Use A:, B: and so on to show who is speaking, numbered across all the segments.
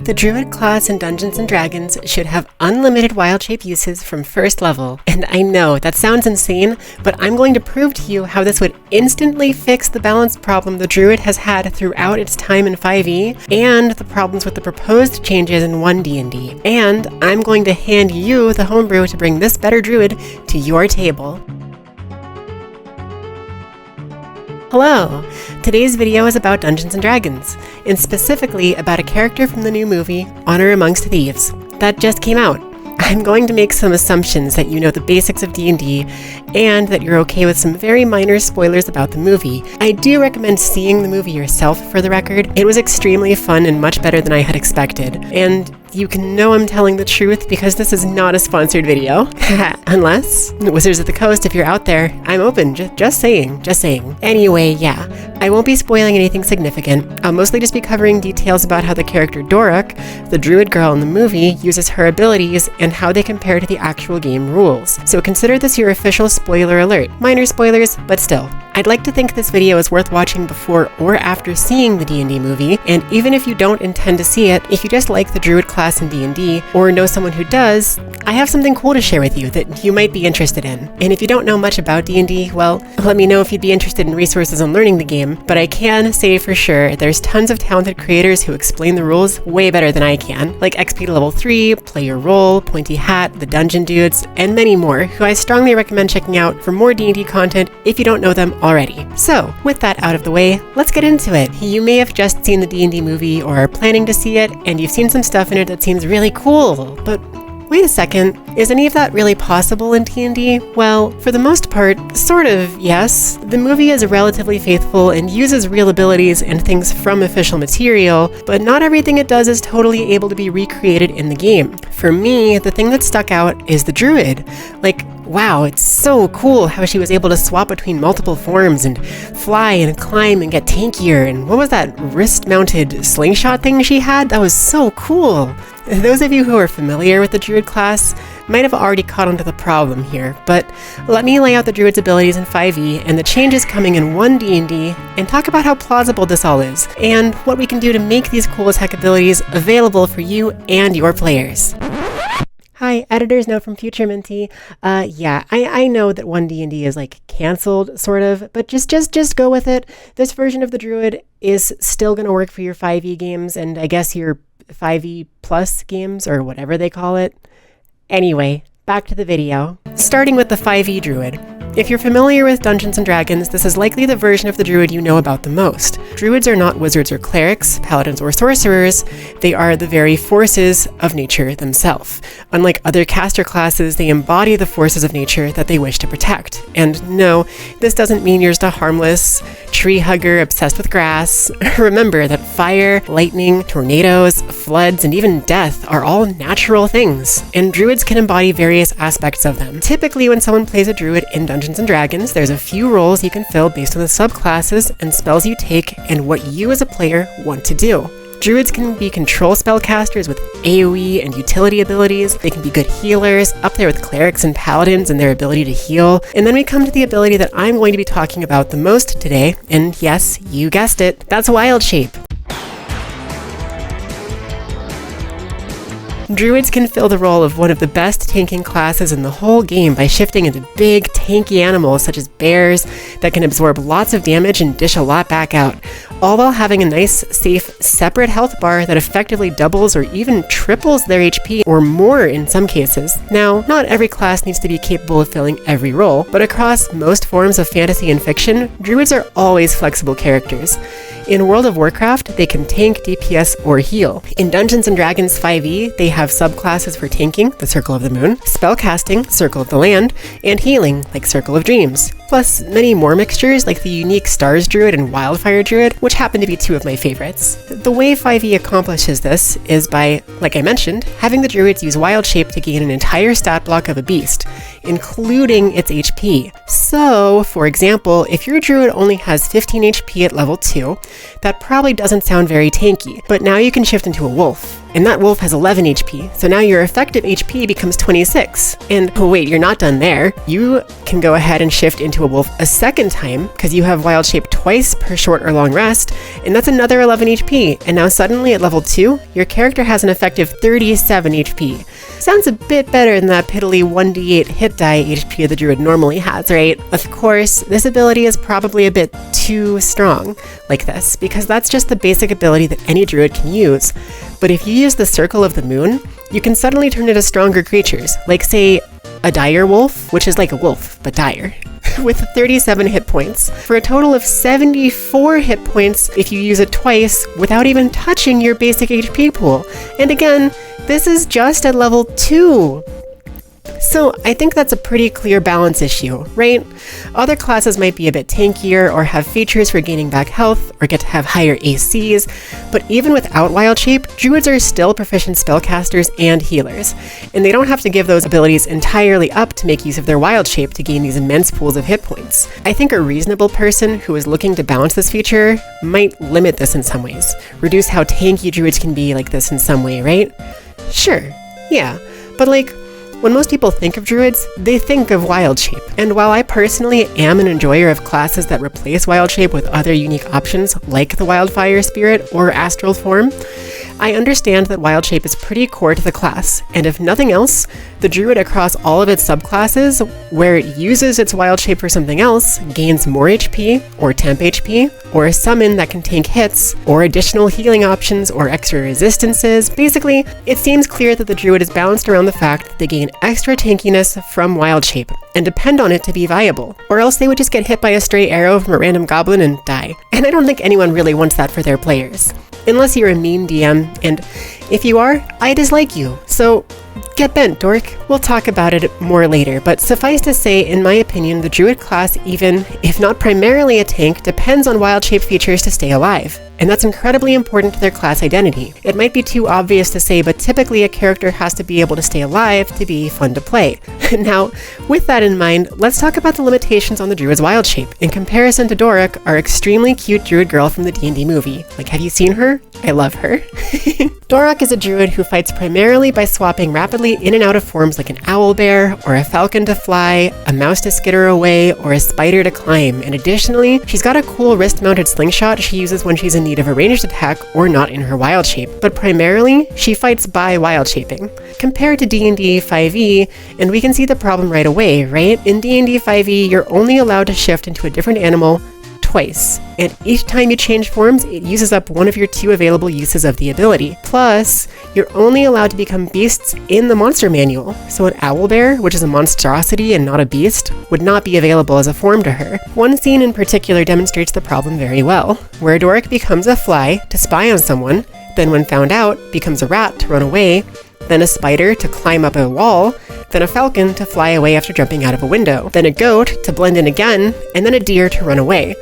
A: The Druid class in Dungeons & Dragons should have unlimited wild shape uses from first level. And I know, that sounds insane, but I'm going to prove to you how this would instantly fix the balance problem the Druid has had throughout its time in 5e, and the problems with the proposed changes in One D&D. And I'm going to hand you the homebrew to bring this better Druid to your table. Hello! Today's video is about Dungeons & Dragons, and specifically about a character from the new movie, Honor Amongst Thieves, that just came out. I'm going to make some assumptions that you know the basics of D&D, and that you're okay with some very minor spoilers about the movie. I do recommend seeing the movie yourself, for the record. It was extremely fun and much better than I had expected, and you can know I'm telling the truth because this is not a sponsored video. Unless, Wizards of the Coast, if you're out there, I'm open, just saying. Anyway, yeah, I won't be spoiling anything significant. I'll mostly just be covering details about how the character Doric, the Druid girl in the movie, uses her abilities and how they compare to the actual game rules. So consider this your official spoiler alert. Minor spoilers, but still. I'd like to think this video is worth watching before or after seeing the D&D movie, and even if you don't intend to see it, if you just like the Druid class in D&D, or know someone who does, I have something cool to share with you that you might be interested in. And if you don't know much about D&D, well, let me know if you'd be interested in resources on learning the game, but I can say for sure there's tons of talented creators who explain the rules way better than I can, like XP Level 3, Play Your Role, Pointy Hat, the Dungeon Dudes, and many more, who I strongly recommend checking out for more D&D content if you don't know them already. So, with that out of the way, let's get into it. You may have just seen the D&D movie or are planning to see it, and you've seen some stuff in it that seems really cool, but wait a second, is any of that really possible in D&D? Well, for the most part, sort of, yes. The movie is relatively faithful and uses real abilities and things from official material, but not everything it does is totally able to be recreated in the game. For me, the thing that stuck out is the Druid. Like, wow, it's so cool how she was able to swap between multiple forms and fly and climb and get tankier, and what was that wrist-mounted slingshot thing she had? That was so cool! Those of you who are familiar with the Druid class might have already caught on to the problem here, but let me lay out the Druid's abilities in 5e and the changes coming in One D&D, and talk about how plausible this all is, and what we can do to make these cool as heck abilities available for you and your players. Hi, editor's note from Future Minty. Yeah, I know that One D&D is like canceled, sort of, but just go with it. This version of the Druid is still going to work for your 5e games, and I guess your 5e plus games, or whatever they call it. Anyway, back to the video. Starting with the 5e Druid. If you're familiar with Dungeons & Dragons, this is likely the version of the Druid you know about the most. Druids are not wizards or clerics, paladins or sorcerers. They are the very forces of nature themselves. Unlike other caster classes, they embody the forces of nature that they wish to protect. And no, this doesn't mean you're just a harmless tree hugger obsessed with grass. Remember that fire, lightning, tornadoes, floods, and even death are all natural things, and Druids can embody various aspects of them. Typically, when someone plays a Druid in Dungeons & Dragons, there's a few roles you can fill based on the subclasses and spells you take and what you as a player want to do. Druids can be control spellcasters with AoE and utility abilities. They can be good healers, up there with clerics and paladins and their ability to heal. And then we come to the ability that I'm going to be talking about the most today, and yes, you guessed it, that's Wild Shape. Druids can fill the role of one of the best tanking classes in the whole game by shifting into big, tanky animals such as bears that can absorb lots of damage and dish a lot back out, all while having a nice, safe, separate health bar that effectively doubles or even triples their HP, or more in some cases. Now, not every class needs to be capable of filling every role, but across most forms of fantasy and fiction, Druids are always flexible characters. In World of Warcraft, they can tank, DPS, or heal. In Dungeons & Dragons 5e, they have subclasses for tanking, the Circle of the Moon, spellcasting, Circle of the Land, and healing, like Circle of Dreams. Plus many more mixtures like the unique Stars Druid and Wildfire Druid, which happen to be two of my favorites. The way 5e accomplishes this is by, like I mentioned, having the Druids use Wild Shape to gain an entire stat block of a beast. including its HP. So, for example, if your druid only has 15 HP at level 2, that probably doesn't sound very tanky, but now you can shift into a wolf. And that wolf has 11 HP, so now your effective HP becomes 26. And oh wait, you're not done there. You can go ahead and shift into a wolf a second time, because you have wild shape twice per short or long rest, and that's another 11 HP. And now suddenly at level 2, your character has an effective 37 HP. Sounds a bit better than that piddly 1d8 hit die HP the druid normally has, right? Of course, this ability is probably a bit too strong like this, because that's just the basic ability that any druid can use. But if you use the Circle of the Moon, you can suddenly turn into stronger creatures, like say a dire wolf, which is like a wolf, but dire, with 37 hit points, for a total of 74 hit points if you use it twice without even touching your basic HP pool. And again, this is just at level 2. So I think that's a pretty clear balance issue, right? Other classes might be a bit tankier or have features for gaining back health or get to have higher ACs, but even without wild shape, druids are still proficient spellcasters and healers, and they don't have to give those abilities entirely up to make use of their wild shape to gain these immense pools of hit points. I think a reasonable person who is looking to balance this feature might limit this in some ways, reduce how tanky druids can be like this in some way, right? Sure, yeah, but like, when most people think of druids, they think of wild shape. And while I personally am an enjoyer of classes that replace wild shape with other unique options like the wildfire spirit or astral form, I understand that wild shape is pretty core to the class, and if nothing else, the druid across all of its subclasses, where it uses its wild shape for something else, gains more HP, or temp HP, or a summon that can tank hits, or additional healing options, or extra resistances. Basically, it seems clear that the druid is balanced around the fact that they gain extra tankiness from wild shape, and depend on it to be viable, or else they would just get hit by a stray arrow from a random goblin and die. And I don't think anyone really wants that for their players. Unless you're a mean DM, and if you are, I dislike you, so get bent, Doric. We'll talk about it more later, but suffice to say, in my opinion, the druid class, even if not primarily a tank, depends on wild shape features to stay alive. And that's incredibly important to their class identity. It might be too obvious to say, but typically a character has to be able to stay alive to be fun to play. Now, with that in mind, let's talk about the limitations on the druid's wild shape. In comparison to Doric, our extremely cute druid girl from the D&D movie. Like, have you seen her? I love her. Doric is a druid who fights primarily by swapping rapidly in and out of forms like an owlbear, or a falcon to fly, a mouse to skitter away, or a spider to climb. And additionally, she's got a cool wrist-mounted slingshot she uses when she's in need of a ranged attack or not in her wild shape. But primarily, she fights by wild shaping. Compared to D&D 5e, and we can see the problem right away, right? In D&D 5e, you're only allowed to shift into a different animal twice, and each time you change forms, it uses up one of your 2 available uses of the ability. Plus, you're only allowed to become beasts in the monster manual, so an owlbear, which is a monstrosity and not a beast, would not be available as a form to her. One scene in particular demonstrates the problem very well, where Doric becomes a fly to spy on someone, then when found out, becomes a rat to run away, then a spider to climb up a wall, then a falcon to fly away after jumping out of a window, then a goat to blend in again, and then a deer to run away.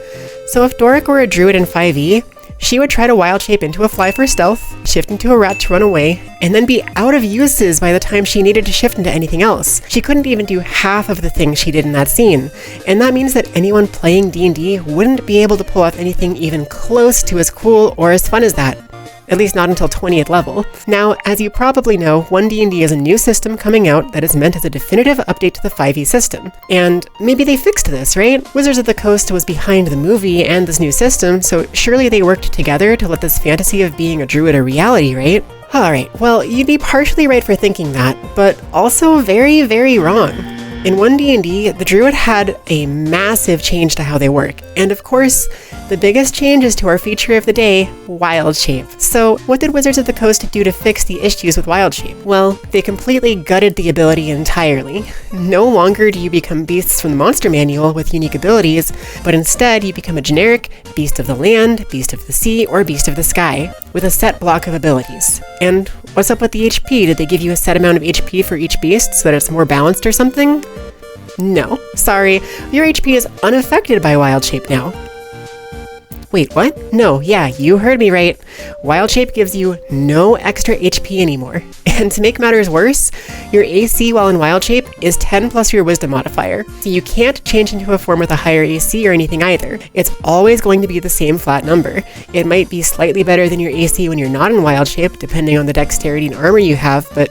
A: So if Doric were a druid in 5e, she would try to wild shape into a fly for stealth, shift into a rat to run away, and then be out of uses by the time she needed to shift into anything else. She couldn't even do half of the things she did in that scene, and that means that anyone playing D&D wouldn't be able to pull off anything even close to as cool or as fun as that. At least not until 20th level. Now, as you probably know, One D&D is a new system coming out that is meant as a definitive update to the 5e system. And maybe they fixed this, right? Wizards of the Coast was behind the movie and this new system, so surely they worked together to let this fantasy of being a druid a reality, right? Alright, well, you'd be partially right for thinking that, but also very, very wrong. In One D&D, the druid had a massive change to how they work, and of course, the biggest change is to our feature of the day, wild shape. So what did Wizards of the Coast do to fix the issues with wild shape? Well, they completely gutted the ability entirely. No longer do you become beasts from the monster manual with unique abilities, but instead you become a generic beast of the land, beast of the sea, or beast of the sky, with a set block of abilities. And what's up with the HP? Did they give you a set amount of HP for each beast so that it's more balanced or something? No, sorry, your HP is unaffected by wild shape now. Wait, what? No, yeah, you heard me right. Wild Shape gives you no extra HP anymore. And to make matters worse, your AC while in Wild Shape is 10 plus your Wisdom modifier. So you can't change into a form with a higher AC or anything either. It's always going to be the same flat number. It might be slightly better than your AC when you're not in Wild Shape, depending on the dexterity and armor you have, but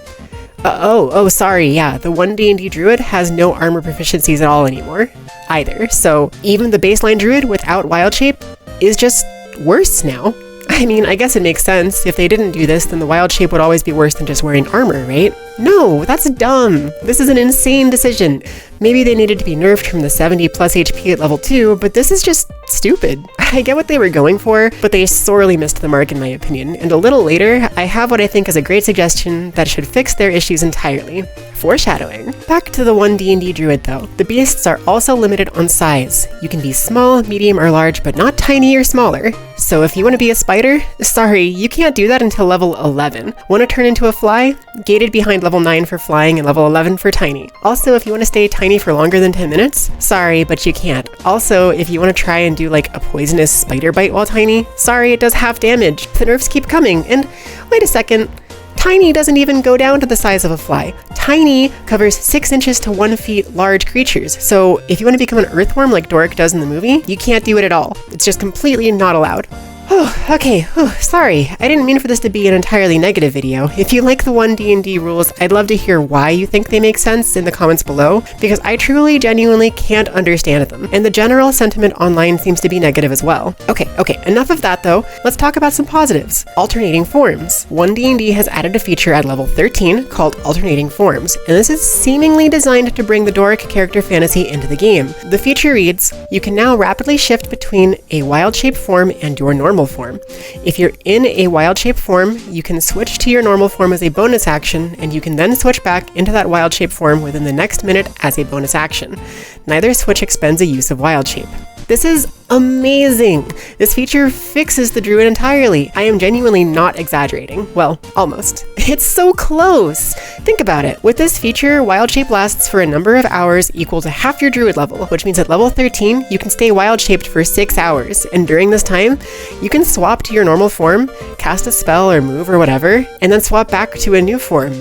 A: sorry, yeah, the One D&D Druid has no armor proficiencies at all anymore, either. So even the baseline Druid without Wild Shape is just worse now. I mean, I guess it makes sense. If they didn't do this, then the Wild Shape would always be worse than just wearing armor, right? No, that's dumb. This is an insane decision. Maybe they needed to be nerfed from the 70 plus HP at level 2, but this is just stupid. I get what they were going for, but they sorely missed the mark in my opinion. And a little later, I have what I think is a great suggestion that should fix their issues entirely. Foreshadowing. Back to the One D&D Druid though. The beasts are also limited on size. You can be small, medium, or large, but not tiny or smaller. So if you want to be a spider, sorry, you can't do that until level 11. Want to turn into a fly? Gated behind level 9 for flying and level 11 for tiny. Also, if you want to stay tiny for longer than 10 minutes, sorry, but you can't. Also, if you want to try and do like a poisonous spider bite while tiny, sorry, it does half damage. The nerfs keep coming, and wait a second, tiny doesn't even go down to the size of a fly. Tiny covers 6 inches to 1 feet large creatures, so if you want to become an earthworm like Doric does in the movie, you can't do it at all. It's just completely not allowed. Oh, okay, sorry. I didn't mean for this to be an entirely negative video. If you like the One D&D rules, I'd love to hear why you think they make sense in the comments below, because I truly, genuinely can't understand them. And the general sentiment online seems to be negative as well. Okay, enough of that though. Let's talk about some positives. Alternating forms. One D&D has added a feature at level 13 called Alternating Forms, and this is seemingly designed to bring the Doric character fantasy into the game. The feature reads, you can now rapidly shift between a wild shape form and your normal form. If you're in a wild shape form, you can switch to your normal form as a bonus action, and you can then switch back into that wild shape form within the next minute as a bonus action. Neither switch expends a use of wild shape. This is amazing! This feature fixes the Druid entirely. I am genuinely not exaggerating. Well, almost. It's so close! Think about it. With this feature, Wild Shape lasts for a number of hours equal to half your Druid level, which means at level 13, you can stay wild shaped for 6 hours, and during this time, you can swap to your normal form, cast a spell or move or whatever, and then swap back to a new form.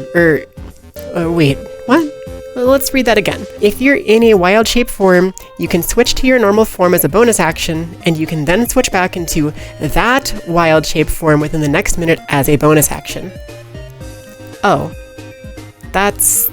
A: Wait, what? Let's read that again. If you're in a wild shape form, you can switch to your normal form as a bonus action, and you can then switch back into that wild shape form within the next minute as a bonus action. Oh, that's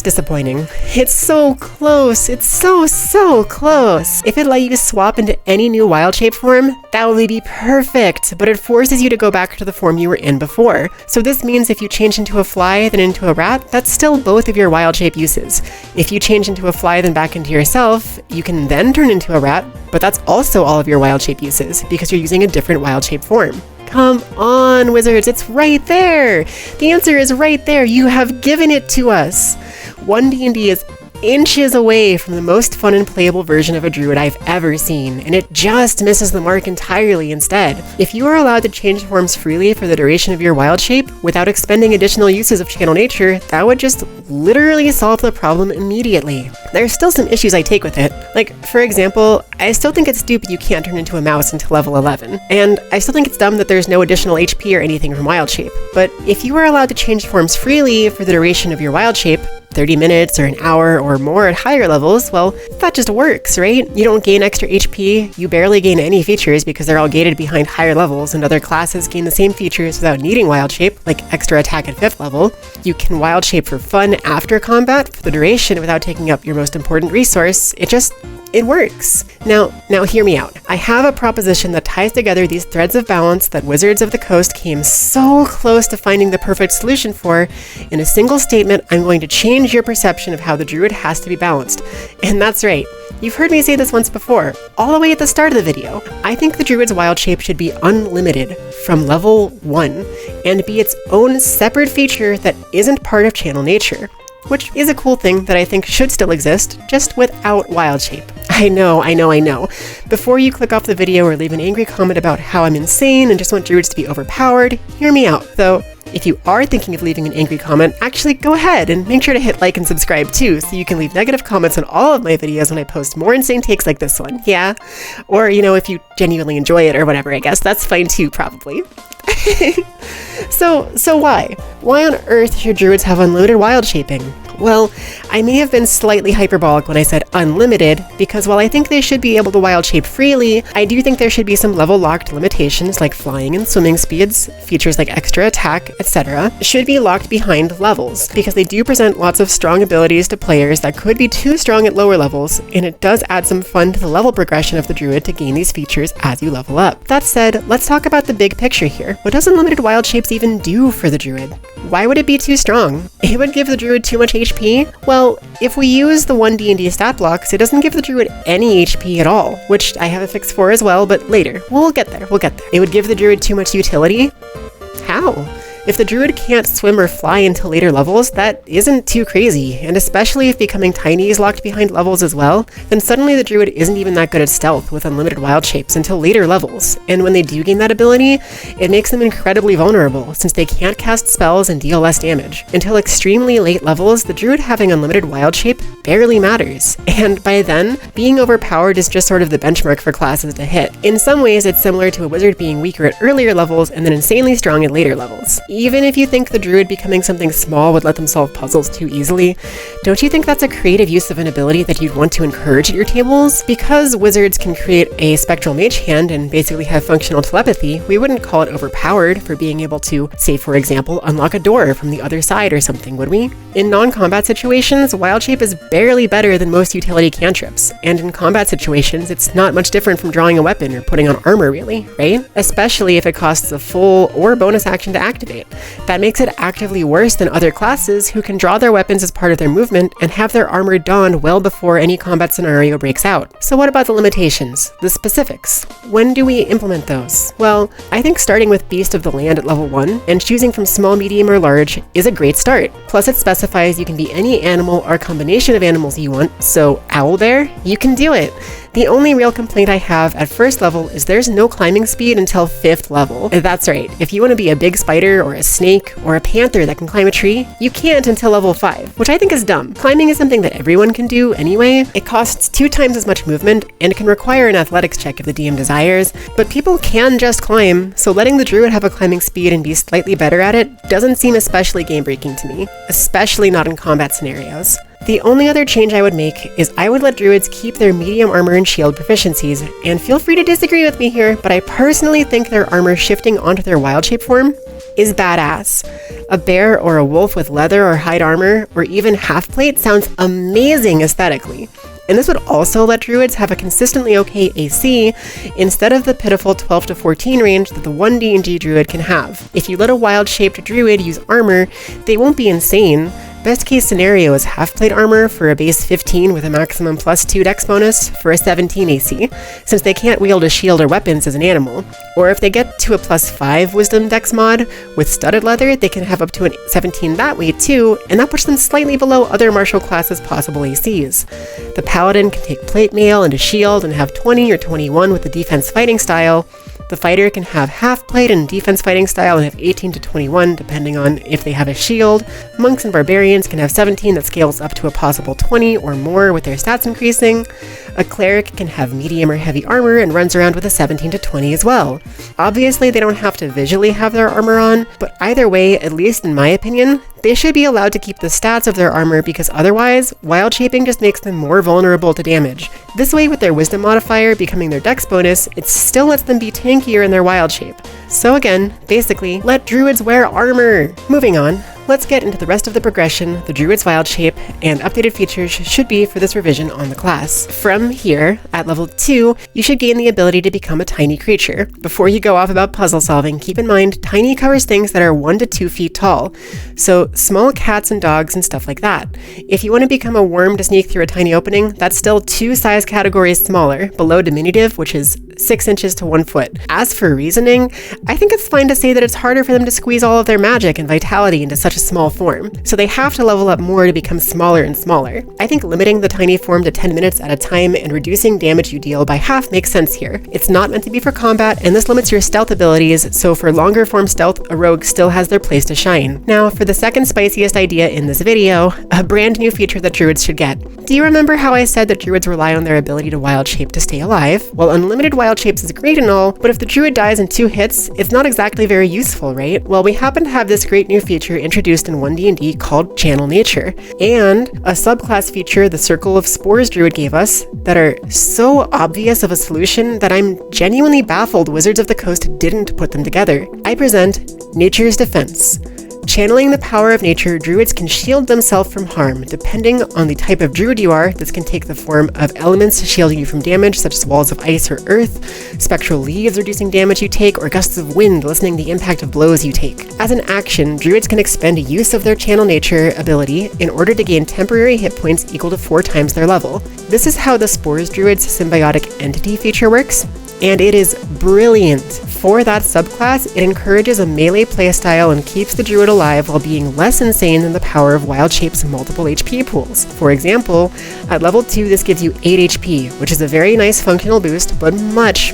A: disappointing. It's so close. It's so close. If it let you swap into any new wild shape form, that would be perfect, but it forces you to go back to the form you were in before. So this means if you change into a fly, then into a rat, that's still both of your wild shape uses. If you change into a fly, then back into yourself, you can then turn into a rat, but that's also all of your wild shape uses, because you're using a different wild shape form. Come on, Wizards, it's right there! The answer is right there, you have given it to us! One D&D is inches away from the most fun and playable version of a Druid I've ever seen, and it just misses the mark entirely instead. If you are allowed to change forms freely for the duration of your wild shape, without expending additional uses of Channel Nature, that would just literally solve the problem immediately. There's still some issues I take with it. Like, for example, I still think it's stupid you can't turn into a mouse until level 11, and I still think it's dumb that there's no additional HP or anything from wild shape. But if you are allowed to change forms freely for the duration of your wild shape, 30 minutes or an hour or more at higher levels, well, that just works, right? You don't gain extra HP, you barely gain any features because they're all gated behind higher levels, and other classes gain the same features without needing wild shape, like extra attack at 5th level. You can wild shape for fun after combat for the duration without taking up your most important resource. It works. Now hear me out. I have a proposition that ties together these threads of balance that Wizards of the Coast came so close to finding the perfect solution for. In a single statement, I'm going to change your perception of how the Druid has to be balanced. And that's right. You've heard me say this once before, all the way at the start of the video. I think the Druid's wild shape should be unlimited from level 1 and be its own separate feature that isn't part of Channel Nature. Which is a cool thing that I think should still exist, just without wild shape. I know. Before you click off the video or leave an angry comment about how I'm insane and just want Druids to be overpowered, hear me out. Though, If you are thinking of leaving an angry comment, actually go ahead and make sure to hit like and subscribe too, so you can leave negative comments on all of my videos when I post more insane takes like this one, yeah? Or, if you genuinely enjoy it or whatever, I guess, that's fine too, probably. So why? Why on earth should druids have unlimited wild shaping? Well, I may have been slightly hyperbolic when I said unlimited, because while I think they should be able to wild shape freely, I do think there should be some level-locked limitations like flying and swimming speeds, features like extra attack, etc. should be locked behind levels, because they do present lots of strong abilities to players that could be too strong at lower levels, and it does add some fun to the level progression of the druid to gain these features as you level up. That said, let's talk about the big picture here. What does unlimited wild shapes even do for the druid? Why would it be too strong? It would give the druid too much HP? Well, if we use the One D&D stat blocks, it doesn't give the druid any HP at all, which I have a fix for as well, but later. We'll get there. It would give the druid too much utility? How? If the druid can't swim or fly until later levels, that isn't too crazy, and especially if becoming tiny is locked behind levels as well, then suddenly the druid isn't even that good at stealth with unlimited wild shapes until later levels, and when they do gain that ability, it makes them incredibly vulnerable, since they can't cast spells and deal less damage. Until extremely late levels, the druid having unlimited wild shape barely matters, and by then, being overpowered is just sort of the benchmark for classes to hit. In some ways, it's similar to a wizard being weaker at earlier levels and then insanely strong at later levels. Even if you think the druid becoming something small would let them solve puzzles too easily, don't you think that's a creative use of an ability that you'd want to encourage at your tables? Because wizards can create a spectral mage hand and basically have functional telepathy, we wouldn't call it overpowered for being able to, say for example, unlock a door from the other side or something, would we? In non-combat situations, wild shape is barely better than most utility cantrips, and in combat situations, it's not much different from drawing a weapon or putting on armor really, right? Especially if it costs a full or bonus action to activate. That makes it actively worse than other classes who can draw their weapons as part of their movement and have their armor donned well before any combat scenario breaks out. So what about the limitations, the specifics? When do we implement those? Well, I think starting with Beast of the Land at level 1 and choosing from small, medium, or large is a great start. Plus it specifies you can be any animal or combination of animals you want, so owlbear, you can do it. The only real complaint I have at first level is there's no climbing speed until 5th level. That's right, if you want to be a big spider or a snake or a panther that can climb a tree, you can't until level 5, which I think is dumb. Climbing is something that everyone can do anyway. It costs 2 times as much movement and can require an athletics check if the DM desires, but people can just climb, so letting the druid have a climbing speed and be slightly better at it doesn't seem especially game-breaking to me, especially not in combat scenarios. The only other change I would make is I would let druids keep their medium armor and shield proficiencies, and feel free to disagree with me here, but I personally think their armor shifting onto their wild shape form is badass. A bear or a wolf with leather or hide armor, or even half plate sounds amazing aesthetically. And this would also let druids have a consistently okay AC instead of the pitiful 12 to 14 range that the One D&D druid can have. If you let a wild-shaped druid use armor, they won't be insane. Best case scenario is half-plate armor for a base 15 with a maximum +2 dex bonus for a 17 AC, since they can't wield a shield or weapons as an animal. Or if they get to a +5 wisdom dex mod with studded leather, they can have up to a 17 that way too, and that puts them slightly below other martial classes' possible ACs. The paladin can take plate mail and a shield and have 20 or 21 with the defense fighting style. The fighter can have half plate and defense fighting style and have 18 to 21 depending on if they have a shield. Monks and barbarians can have 17 that scales up to a possible 20 or more with their stats increasing. A cleric can have medium or heavy armor and runs around with a 17 to 20 as well. Obviously they don't have to visually have their armor on, but either way, at least in my opinion, they should be allowed to keep the stats of their armor because otherwise, wild shaping just makes them more vulnerable to damage. This way with their wisdom modifier becoming their dex bonus, it still lets them be tankier in their wild shape. So again, basically, let druids wear armor! Moving on, let's get into the rest of the progression the druid's wild shape and updated features should be for this revision on the class. From here, at level 2, you should gain the ability to become a tiny creature. Before you go off about puzzle solving, keep in mind tiny covers things that are 1 to 2 feet tall, so small cats and dogs and stuff like that. If you want to become a worm to sneak through a tiny opening, that's still 2 size categories smaller, below diminutive, which is 6 inches to 1 foot. As for reasoning, I think it's fine to say that it's harder for them to squeeze all of their magic and vitality into such such a small form, so they have to level up more to become smaller and smaller. I think limiting the tiny form to 10 minutes at a time and reducing damage you deal by half makes sense here. It's not meant to be for combat, and this limits your stealth abilities, so for longer form stealth, a rogue still has their place to shine. Now, for the second spiciest idea in this video, a brand new feature that druids should get. Do you remember how I said that druids rely on their ability to wild shape to stay alive? Well, unlimited wild shapes is great and all, but if the druid dies in 2 hits, it's not exactly very useful, right? Well, we happen to have this great new feature introduced in One D&D called Channel Nature, and a subclass feature the Circle of Spores druid gave us that are so obvious of a solution that I'm genuinely baffled Wizards of the Coast didn't put them together. I present Nature's Defense. Channeling the power of nature, druids can shield themselves from harm. Depending on the type of druid you are, this can take the form of elements shielding you from damage, such as walls of ice or earth, spectral leaves reducing damage you take, or gusts of wind lessening the impact of blows you take. As an action, druids can expend use of their Channel Nature ability in order to gain temporary hit points equal to 4 times their level. This is how the Spores Druid's symbiotic entity feature works, and it is brilliant. For that subclass, it encourages a melee playstyle and keeps the druid alive while being less insane than the power of wild shape's multiple HP pools. For example, at level 2 this gives you 8 HP, which is a very nice functional boost, but much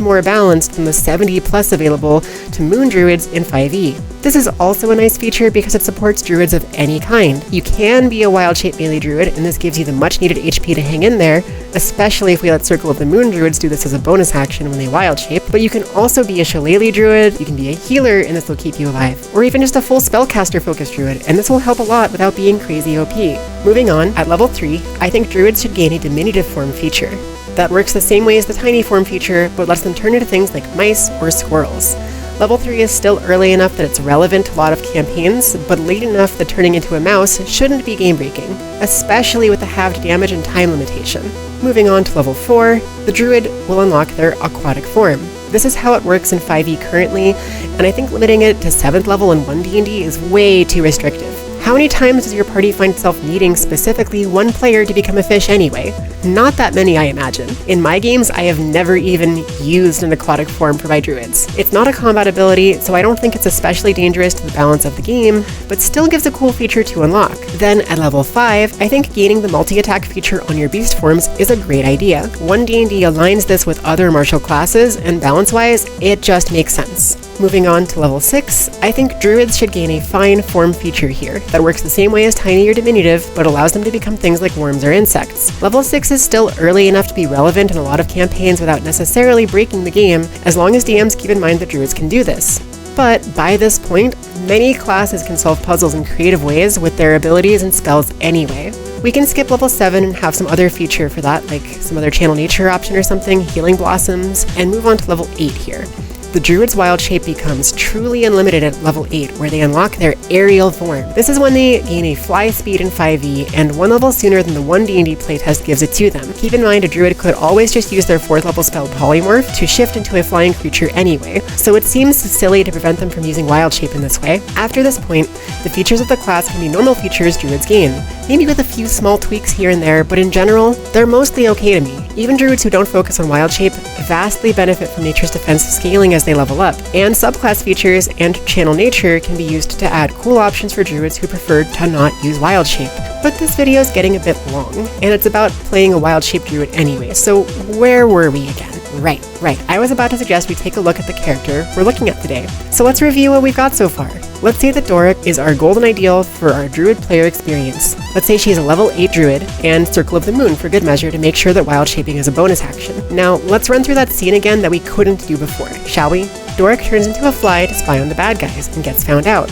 A: more balanced than the 70 plus available to moon druids in 5e. This is also a nice feature because it supports druids of any kind. You can be a wild shape melee druid, and this gives you the much needed HP to hang in there, especially if we let Circle of the Moon druids do this as a bonus action when they wild shape. But you can also be a shillelagh druid, you can be a healer, and this will keep you alive, or even just a full spellcaster focused druid, and this will help a lot without being crazy OP. Moving on, at level 3, I think druids should gain a diminutive form feature. That works the same way as the tiny form feature, but lets them turn into things like mice or squirrels. Level 3 is still early enough that it's relevant to a lot of campaigns, but late enough that turning into a mouse shouldn't be game-breaking, especially with the halved damage and time limitation. Moving on to level 4, the druid will unlock their aquatic form. This is how it works in 5e currently, and I think limiting it to 7th level in 1D&D is way too restrictive. How many times does your party find itself needing specifically one player to become a fish anyway? Not that many, I imagine. In my games, I have never even used an aquatic form for my druids. It's not a combat ability, so I don't think it's especially dangerous to the balance of the game, but still gives a cool feature to unlock. Then at level 5, I think gaining the multi-attack feature on your beast forms is a great idea. 1D&D aligns this with other martial classes, and balance-wise, it just makes sense. Moving on to level 6, I think druids should gain a fine form feature here that works the same way as tiny or diminutive, but allows them to become things like worms or insects. Level 6 is still early enough to be relevant in a lot of campaigns without necessarily breaking the game, as long as DMs keep in mind that druids can do this. But by this point, many classes can solve puzzles in creative ways with their abilities and spells anyway. We can skip level 7 and have some other feature for that, like some other Channel Nature option or something, Healing Blossoms, and move on to level 8 here. The druid's wild shape becomes truly unlimited at level 8, where they unlock their aerial form. This is when they gain a fly speed in 5e, and 1 level sooner than the 1D&D playtest gives it to them. Keep in mind, a druid could always just use their 4th level spell Polymorph to shift into a flying creature anyway, so it seems silly to prevent them from using wild shape in this way. After this point, the features of the class can be normal features druids gain, maybe with a few small tweaks here and there, but in general, they're mostly okay to me. Even druids who don't focus on wild shape vastly benefit from Nature's Defense scaling as they level up, and subclass features and Channel Nature can be used to add cool options for druids who prefer to not use wild shape. But this video is getting a bit long, and it's about playing a wild shape druid anyway, so where were we again? Right. I was about to suggest we take a look at the character we're looking at today. So let's review what we've got so far. Let's say that Doric is our golden ideal for our druid player experience. Let's say she's a level 8 druid, and Circle of the Moon for good measure to make sure that wild shaping is a bonus action. Now, let's run through that scene again that we couldn't do before, shall we? Doric turns into a fly to spy on the bad guys and gets found out.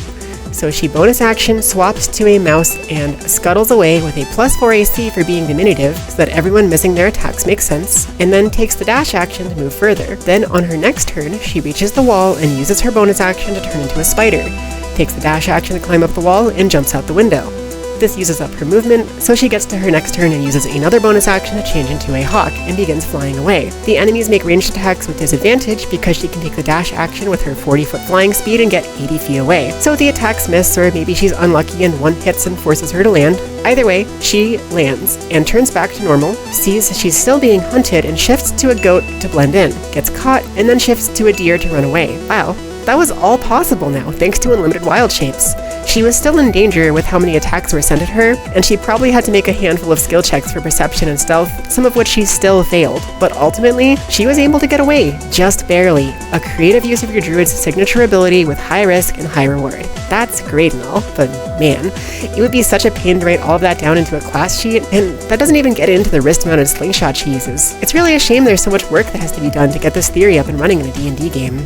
A: So she bonus action swaps to a mouse and scuttles away with a +4 AC for being diminutive so that everyone missing their attacks makes sense, and then takes the dash action to move further. Then on her next turn, she reaches the wall and uses her bonus action to turn into a spider, takes the dash action to climb up the wall, and jumps out the window. This uses up her movement, so she gets to her next turn and uses another bonus action to change into a hawk and begins flying away. The enemies make ranged attacks with disadvantage because she can take the dash action with her 40-foot flying speed and get 80 feet away. So the attacks miss, or maybe she's unlucky and one hits and forces her to land. Either way, she lands and turns back to normal, sees she's still being hunted and shifts to a goat to blend in, gets caught, and then shifts to a deer to run away. Wow. That was all possible now, thanks to unlimited wild shapes. She was still in danger with how many attacks were sent at her, and she probably had to make a handful of skill checks for perception and stealth, some of which she still failed. But ultimately, she was able to get away, just barely. A creative use of your druid's signature ability with high risk and high reward. That's great and all, but man, it would be such a pain to write all of that down into a class sheet, and that doesn't even get into the wrist-mounted slingshot she uses. It's really a shame there's so much work that has to be done to get this theory up and running in a D&D game.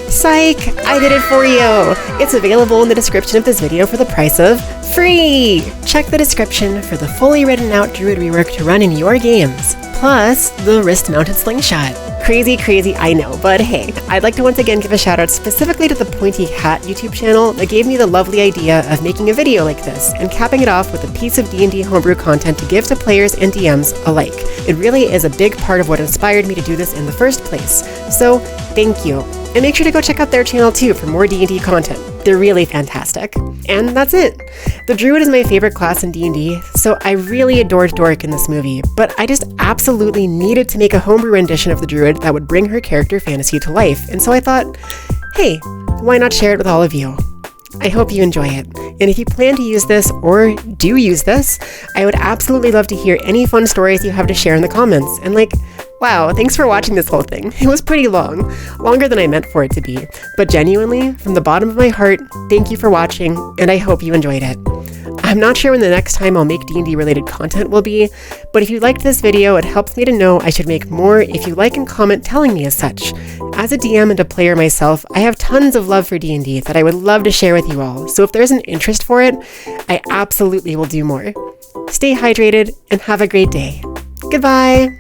A: Psych! I did it for you! It's available in the description of this video for the price of free! Check the description for the fully written out Druid Rework to run in your games, plus the wrist-mounted slingshot. Crazy, I know, but hey, I'd like to once again give a shout out specifically to the Pointy Hat YouTube channel that gave me the lovely idea of making a video like this, and capping it off with a piece of D&D homebrew content to give to players and DMs alike. It really is a big part of what inspired me to do this in the first place, so thank you. And make sure to go check out their channel too for more D&D content. They're really fantastic. And that's it. The Druid is my favorite class in D&D, so I really adored Doric in this movie, but I just absolutely needed to make a homebrew rendition of the Druid that would bring her character fantasy to life, and so I thought, hey, why not share it with all of you? I hope you enjoy it, and if you plan to use this, or do use this, I would absolutely love to hear any fun stories you have to share in the comments, and wow, thanks for watching this whole thing. It was pretty long, longer than I meant for it to be, but genuinely, from the bottom of my heart, thank you for watching, and I hope you enjoyed it. I'm not sure when the next time I'll make D&D related content will be, but if you liked this video, it helps me to know I should make more if you like and comment telling me as such. As a DM and a player myself, I have tons of love for D&D that I would love to share with you all, so if there's an interest for it, I absolutely will do more. Stay hydrated, and have a great day. Goodbye!